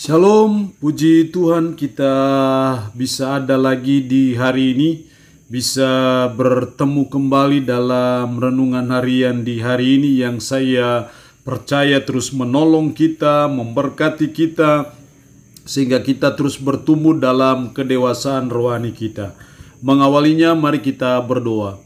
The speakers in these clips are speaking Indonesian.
Shalom, puji Tuhan kita bisa ada lagi di hari ini, bisa bertemu kembali dalam renungan harian di hari ini yang saya percaya terus menolong kita, memberkati kita, sehingga kita terus bertumbuh dalam kedewasaan rohani kita. Mengawalinya, mari kita berdoa.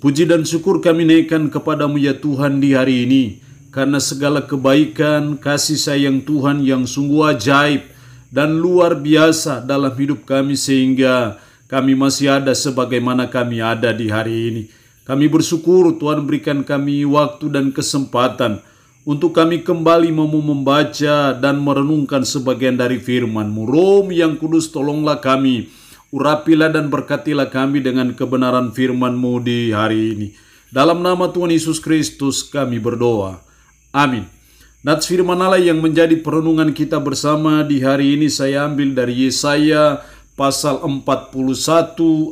Puji dan syukur kami naikkan kepadamu ya Tuhan di hari ini, karena segala kebaikan, kasih sayang Tuhan yang sungguh ajaib dan luar biasa dalam hidup kami sehingga kami masih ada sebagaimana kami ada di hari ini. Kami bersyukur Tuhan berikan kami waktu dan kesempatan untuk kami kembali mau membaca dan merenungkan sebagian dari firman-Mu. Roh yang kudus, tolonglah kami, urapilah dan berkatilah kami dengan kebenaran firman-Mu di hari ini. Dalam nama Tuhan Yesus Kristus kami berdoa. Amin. Nats firman Allah yang menjadi perenungan kita bersama di hari ini saya ambil dari Yesaya pasal 41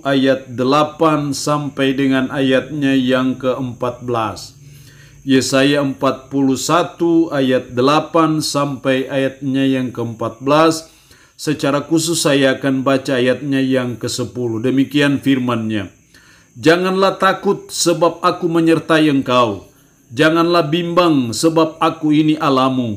ayat 8 sampai dengan ayatnya yang ke-14. Yesaya 41 ayat 8 sampai ayatnya yang ke-14. Secara khusus saya akan baca ayatnya yang ke-10. Demikian firman-Nya. Janganlah takut sebab aku menyertai engkau. Janganlah bimbang sebab aku ini Allahmu.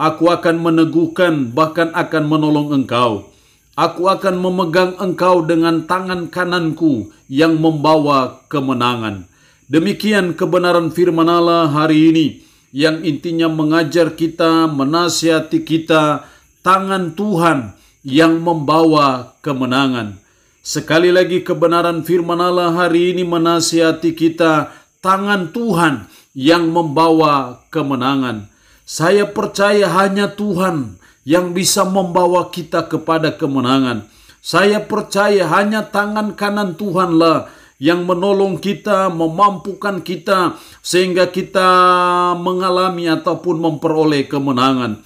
Aku akan meneguhkan bahkan akan menolong engkau. Aku akan memegang engkau dengan tangan kananku yang membawa kemenangan. Demikian kebenaran firman Allah hari ini yang intinya mengajar kita, menasihati kita, tangan Tuhan yang membawa kemenangan. Sekali lagi kebenaran firman Allah hari ini menasihati kita, tangan Tuhan yang membawa kemenangan. Saya percaya hanya Tuhan yang bisa membawa kita kepada kemenangan. Saya percaya hanya tangan kanan Tuhanlah yang menolong kita, memampukan kita sehingga kita mengalami ataupun memperoleh kemenangan.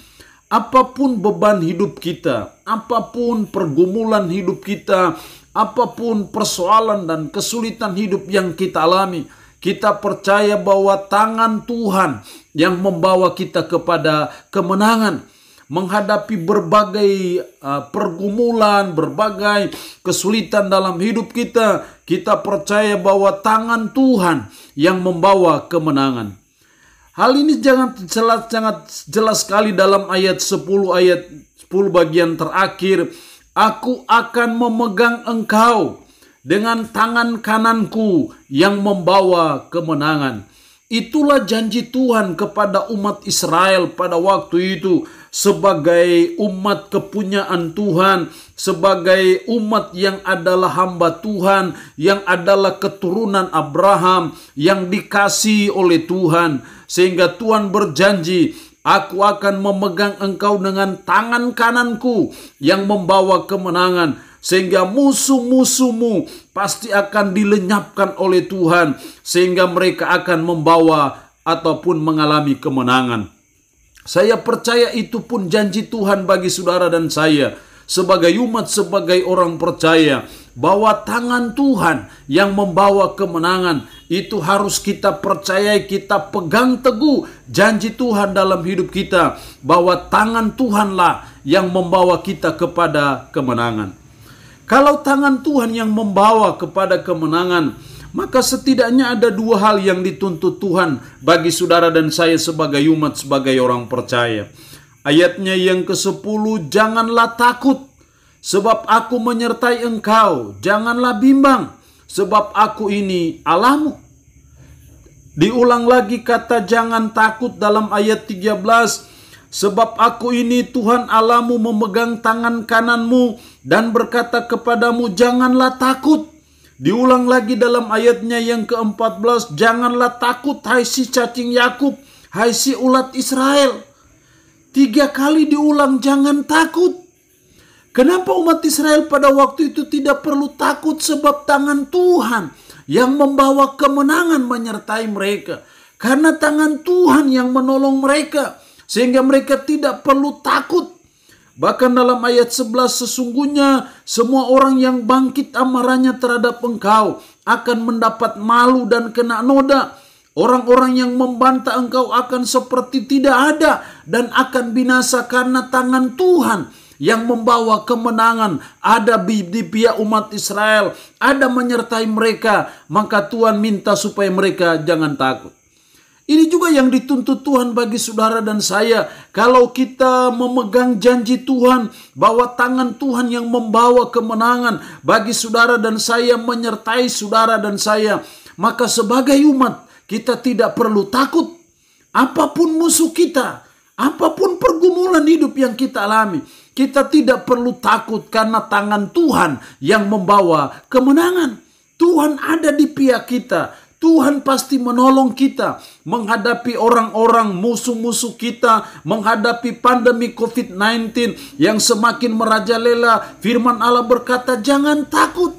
Apapun beban hidup kita, apapun pergumulan hidup kita, apapun persoalan dan kesulitan hidup yang kita alami, kita percaya bahwa tangan Tuhan yang membawa kita kepada kemenangan. Menghadapi berbagai pergumulan, berbagai kesulitan dalam hidup kita, kita percaya bahwa tangan Tuhan yang membawa kemenangan. Hal ini sangat jelas sekali dalam ayat 10 bagian terakhir. Aku akan memegang engkau dengan tangan kananku yang membawa kemenangan. Itulah janji Tuhan kepada umat Israel pada waktu itu sebagai umat kepunyaan Tuhan, sebagai umat yang adalah hamba Tuhan, yang adalah keturunan Abraham, yang dikasihi oleh Tuhan. Sehingga Tuhan berjanji, aku akan memegang engkau dengan tangan kananku yang membawa kemenangan. Sehingga musuh-musuhmu pasti akan dilenyapkan oleh Tuhan. Sehingga mereka akan membawa ataupun mengalami kemenangan. Saya percaya itu pun janji Tuhan bagi saudara dan saya. Sebagai umat, sebagai orang percaya. Bahwa tangan Tuhan yang membawa kemenangan. Itu harus kita percayai, kita pegang teguh janji Tuhan dalam hidup kita. Bahwa tangan Tuhanlah yang membawa kita kepada kemenangan. Kalau tangan Tuhan yang membawa kepada kemenangan, maka setidaknya ada dua hal yang dituntut Tuhan bagi saudara dan saya sebagai umat, sebagai orang percaya. Ayatnya yang ke-10, janganlah takut, sebab aku menyertai engkau. Janganlah bimbang, sebab aku ini Allahmu. Diulang lagi kata jangan takut dalam ayat 13. Sebab aku ini Tuhan Allahmu memegang tangan kananmu dan berkata kepadamu janganlah takut. Diulang lagi dalam ayatnya yang ke-14. Janganlah takut hai si cacing Yakub, hai si ulat Israel. 3 kali diulang jangan takut. Kenapa umat Israel pada waktu itu tidak perlu takut? Sebab tangan Tuhan yang membawa kemenangan menyertai mereka. Karena tangan Tuhan yang menolong mereka. Sehingga mereka tidak perlu takut. Bahkan dalam ayat 11, sesungguhnya semua orang yang bangkit amarahnya terhadap engkau akan mendapat malu dan kena noda. Orang-orang yang membantah engkau akan seperti tidak ada dan akan binasa karena tangan Tuhan yang membawa kemenangan ada di pihak umat Israel, ada menyertai mereka. Maka Tuhan minta supaya mereka jangan takut. Ini juga yang dituntut Tuhan bagi saudara dan saya. Kalau kita memegang janji Tuhan bahwa tangan Tuhan yang membawa kemenangan bagi saudara dan saya, menyertai saudara dan saya, maka sebagai umat kita tidak perlu takut. Apapun musuh kita, apapun pergumulan hidup yang kita alami, kita tidak perlu takut karena tangan Tuhan yang membawa kemenangan. Tuhan ada di pihak kita. Tuhan pasti menolong kita menghadapi orang-orang musuh-musuh kita, menghadapi pandemi COVID-19 yang semakin merajalela. Firman Allah berkata, jangan takut.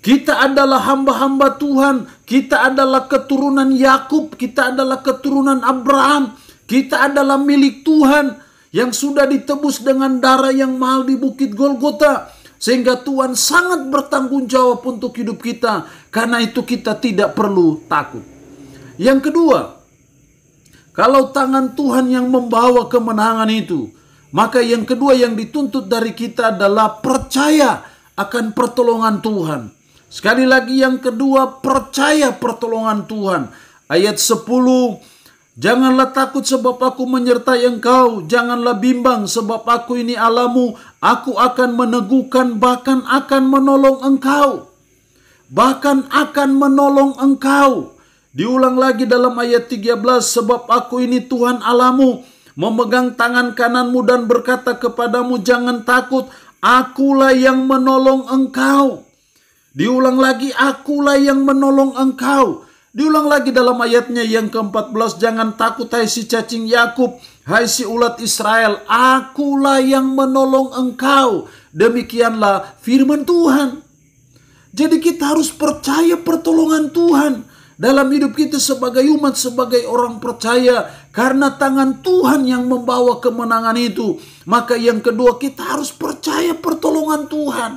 Kita adalah hamba-hamba Tuhan. Kita adalah keturunan Yakub. Kita adalah keturunan Abraham. Kita adalah milik Tuhan yang sudah ditebus dengan darah yang mahal di Bukit Golgota. Sehingga Tuhan sangat bertanggung jawab untuk hidup kita. Karena itu kita tidak perlu takut. Yang kedua, kalau tangan Tuhan yang membawa kemenangan itu, maka yang kedua yang dituntut dari kita adalah percaya akan pertolongan Tuhan. Sekali lagi yang kedua, percaya pertolongan Tuhan. Ayat 10, janganlah takut sebab aku menyertai engkau. Janganlah bimbang sebab aku ini Allahmu. Aku akan meneguhkan, bahkan akan menolong engkau. Bahkan akan menolong engkau. Diulang lagi dalam ayat 13, sebab aku ini Tuhan Allahmu, memegang tangan kananmu dan berkata kepadamu, jangan takut, akulah yang menolong engkau. Diulang lagi, akulah yang menolong engkau. Diulang lagi dalam ayatnya yang ke-14, jangan takut hai si cacing Yakub, hai si ulat Israel, akulah yang menolong engkau. Demikianlah firman Tuhan. Jadi kita harus percaya pertolongan Tuhan dalam hidup kita sebagai umat, sebagai orang percaya. Karena tangan Tuhan yang membawa kemenangan itu. Maka yang kedua, kita harus percaya pertolongan Tuhan.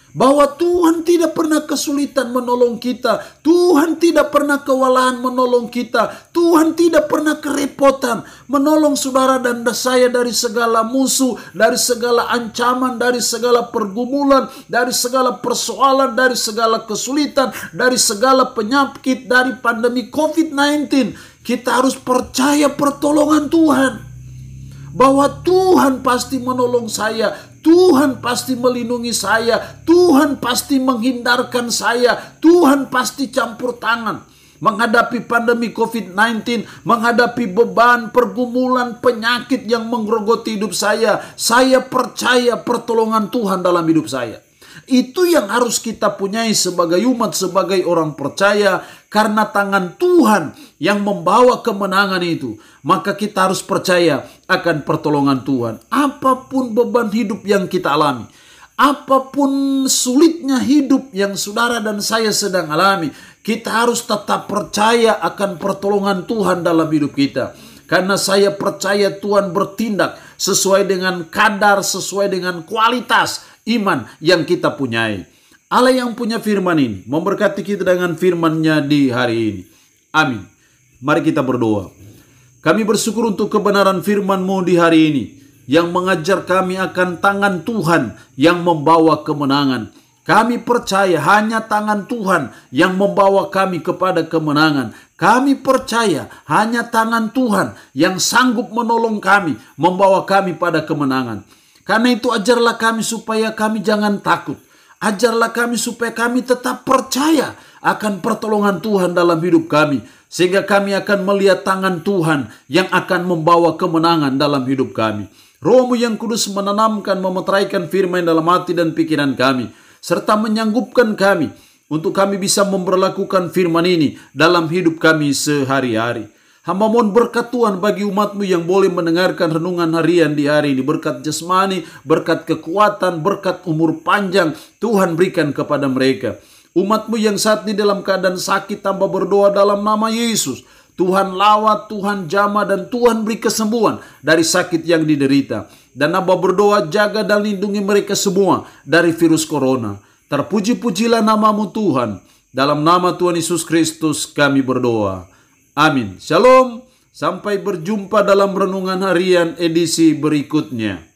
Bahwa Tuhan tidak pernah kesulitan menolong kita. Tuhan tidak pernah kewalahan menolong kita. Tuhan tidak pernah kerepotan menolong saudara dan saya dari segala musuh, dari segala ancaman, dari segala pergumulan, dari segala persoalan, dari segala kesulitan, dari segala penyakit, dari pandemi COVID-19. Kita harus percaya pertolongan Tuhan. Bahwa Tuhan pasti menolong saya, Tuhan pasti melindungi saya, Tuhan pasti menghindarkan saya, Tuhan pasti campur tangan menghadapi pandemi COVID-19, menghadapi beban, pergumulan, penyakit yang menggerogoti hidup saya. Saya percaya pertolongan Tuhan dalam hidup saya. Itu yang harus kita punyai sebagai umat, sebagai orang percaya. Karena tangan Tuhan yang membawa kemenangan itu, maka kita harus percaya akan pertolongan Tuhan. Apapun beban hidup yang kita alami, apapun sulitnya hidup yang saudara dan saya sedang alami, kita harus tetap percaya akan pertolongan Tuhan dalam hidup kita. Karena saya percaya Tuhan bertindak sesuai dengan kadar, sesuai dengan kualitas iman yang kita punyai. Allah yang punya firman ini memberkati kita dengan firman-Nya di hari ini. Amin. Mari kita berdoa. Kami bersyukur untuk kebenaran firman-Mu di hari ini, yang mengajar kami akan tangan Tuhan yang membawa kemenangan. Kami percaya hanya tangan Tuhan yang membawa kami kepada kemenangan. Kami percaya hanya tangan Tuhan yang sanggup menolong kami, membawa kami pada kemenangan. Karena itu ajarlah kami supaya kami jangan takut. Ajarlah kami supaya kami tetap percaya akan pertolongan Tuhan dalam hidup kami. Sehingga kami akan melihat tangan Tuhan yang akan membawa kemenangan dalam hidup kami. Roh-Mu yang kudus menanamkan, memeteraikan firman dalam hati dan pikiran kami. Serta menyanggupkan kami untuk kami bisa memperlakukan firman ini dalam hidup kami sehari-hari. Hamba mohon berkat Tuhan bagi umat-Mu yang boleh mendengarkan renungan harian di hari ini. Berkat jasmani, berkat kekuatan, berkat umur panjang Tuhan berikan kepada mereka. Umat-Mu yang saat ini dalam keadaan sakit, tambah berdoa dalam nama Yesus. Tuhan lawat, Tuhan jamah, dan Tuhan beri kesembuhan dari sakit yang diderita. Dan Hamba berdoa jaga dan lindungi mereka semua dari virus corona. Terpuji-pujilah nama-Mu Tuhan. Dalam nama Tuhan Yesus Kristus kami berdoa. Amin. Shalom. Sampai berjumpa dalam renungan harian edisi berikutnya.